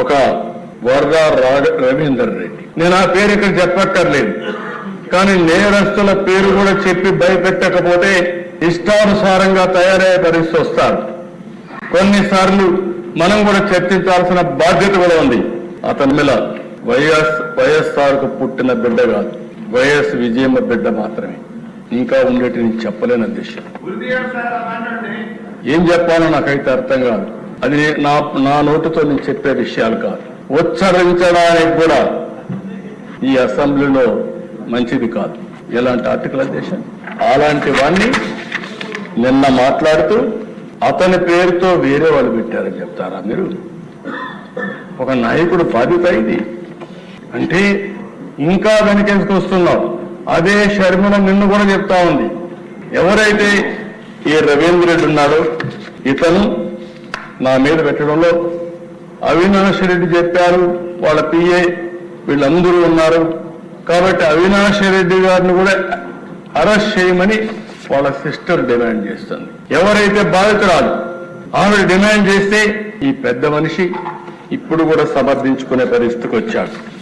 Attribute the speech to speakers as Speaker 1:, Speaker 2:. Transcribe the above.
Speaker 1: ఒక వర్గా రవీందర్ రెడ్డి. నేను ఆ పేరు ఇక్కడ చెప్పక్కర్లేదు, కానీ నేరస్తుల పేరు కూడా చెప్పి భయపెట్టకపోతే ఇష్టానుసారంగా తయారయ్యే పరిస్థితి వస్తారు. కొన్నిసార్లు మనం కూడా చర్చించాల్సిన బాధ్యత కూడా ఉంది. అతని మీద వైఎస్ఆర్కు పుట్టిన బిడ్డ కాదు, వైఎస్ విజయమ్మ బిడ్డ మాత్రమే. ఇంకా ఉండేటి నేను చెప్పలేని అధ్యక్షుడు. ఏం చెప్పాలో నాకైతే అర్థం కాదు. అది నా నోటితో నేను చెప్పే విషయాలు కాదు. ఉచ్చరించడానికి కూడా ఈ అసెంబ్లీలో మంచిది కాదు ఎలాంటి ఆర్టికల్ అధ్యక్షుడు. అలాంటివన్నీ నిన్న మాట్లాడుతూ అతని పేరుతో వేరే వాళ్ళు పెట్టారని చెప్తారా మీరు? ఒక నాయకుడు బాధ్యత ఇది అంటే ఇంకా వెనకేసుకొస్తున్నావు. అదే షర్మిల నిన్ను కూడా చెప్తా ఉంది. ఎవరైతే ఈ రవీంద్ర రెడ్డి ఉన్నాడో ఇతను నా మీద పెట్టడంలో అవినాష్ రెడ్డి చెప్పారు, వాళ్ళ పిఏ వీళ్ళందరూ ఉన్నారు కాబట్టి అవినాష్ రెడ్డి గారిని కూడా అరెస్ట్ చేయమని వాళ్ళ సిస్టర్ డిమాండ్ చేస్తుంది. ఎవరైతే బాధితురాలు ఆవిడ డిమాండ్ చేస్తే ఈ పెద్ద మనిషి ఇప్పుడు కూడా సమర్థించుకునే పరిస్థితికి వచ్చాడు.